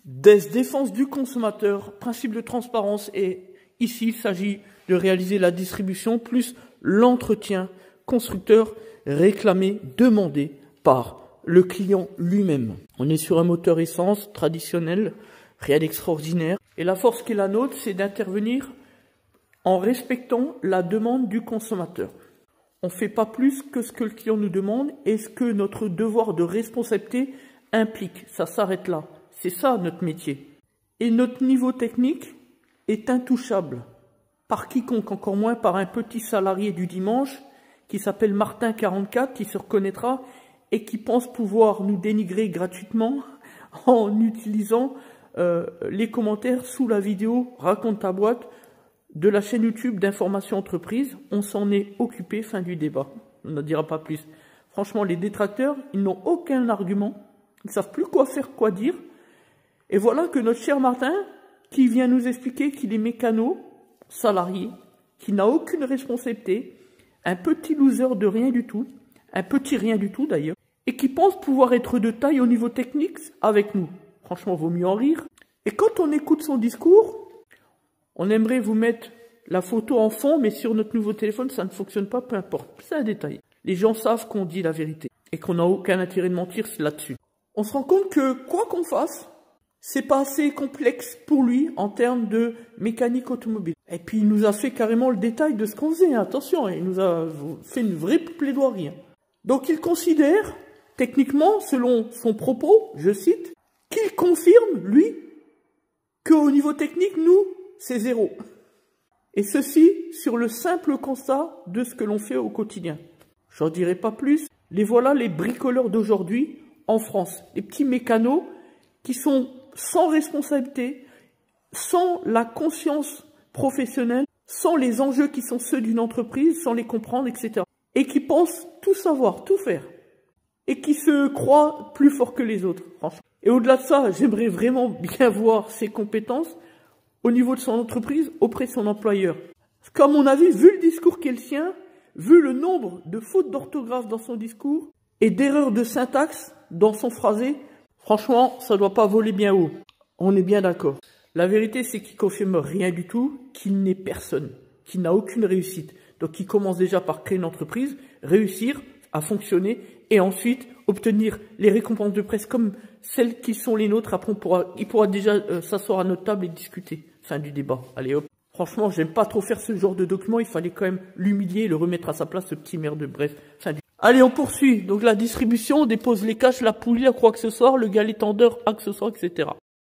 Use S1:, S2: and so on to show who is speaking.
S1: Défense du consommateur, principe de transparence, et ici il s'agit de réaliser la distribution plus l'entretien constructeur réclamé, demandé par le client lui-même. On est sur un moteur essence traditionnel, rien d'extraordinaire. Et la force qui est la nôtre, c'est d'intervenir en respectant la demande du consommateur. On ne fait pas plus que ce que le client nous demande et ce que notre devoir de responsabilité implique. Ça s'arrête là. C'est ça notre métier. Et notre niveau technique est intouchable par quiconque, encore moins par un petit salarié du dimanche qui s'appelle Martin44, qui se reconnaîtra et qui pense pouvoir nous dénigrer gratuitement en utilisant les commentaires sous la vidéo « Raconte ta boîte » de la chaîne YouTube d'Information Entreprise. On s'en est occupé, fin du débat. On ne dira pas plus. Franchement, les détracteurs, ils n'ont aucun argument. Ils ne savent plus quoi faire, quoi dire. Et voilà que notre cher Martin, qui vient nous expliquer qu'il est mécano, salarié, qui n'a aucune responsabilité, un petit loser de rien du tout, un petit rien du tout d'ailleurs, et qui pense pouvoir être de taille au niveau technique avec nous. Franchement, vaut mieux en rire. Et quand on écoute son discours, on aimerait vous mettre la photo en fond, mais sur notre nouveau téléphone, ça ne fonctionne pas, peu importe. C'est un détail. Les gens savent qu'on dit la vérité et qu'on n'a aucun intérêt de mentir là-dessus. On se rend compte que, quoi qu'on fasse, c'est pas assez complexe pour lui en termes de mécanique automobile. Et puis, il nous a fait carrément le détail de ce qu'on faisait. Attention, il nous a fait une vraie plaidoirie. Donc, il considère, techniquement, selon son propos, je cite, qu'il confirme, lui, qu'au niveau technique, nous, c'est zéro. Et ceci sur le simple constat de ce que l'on fait au quotidien. J'en dirai pas plus. Les voilà les bricoleurs d'aujourd'hui en France. Les petits mécanos qui sont sans responsabilité, sans la conscience professionnelle, sans les enjeux qui sont ceux d'une entreprise, sans les comprendre, etc. Et qui pensent tout savoir, tout faire. Et qui se croient plus forts que les autres, franchement. Et au-delà de ça, j'aimerais vraiment bien voir ses compétences au niveau de son entreprise, auprès de son employeur. Comme mon avis, vu le discours qui est le sien, vu le nombre de fautes d'orthographe dans son discours et d'erreurs de syntaxe dans son phrasé, franchement, ça ne doit pas voler bien haut. On est bien d'accord. La vérité, c'est qu'il confirme rien du tout, qu'il n'est personne, qu'il n'a aucune réussite. Donc, il commence déjà par créer une entreprise, réussir à fonctionner et ensuite obtenir les récompenses de presse comme celles qui sont les nôtres. Après, il pourra déjà s'asseoir à notre table et discuter. Fin du débat. Allez hop. Franchement, j'aime pas trop faire ce genre de document. Il fallait quand même l'humilier, le remettre à sa place, ce petit merde. Bref. Allez, on poursuit. Donc la distribution, on dépose les caches, la poulie, la croix accessoire, le galet tendeur, accessoire, etc.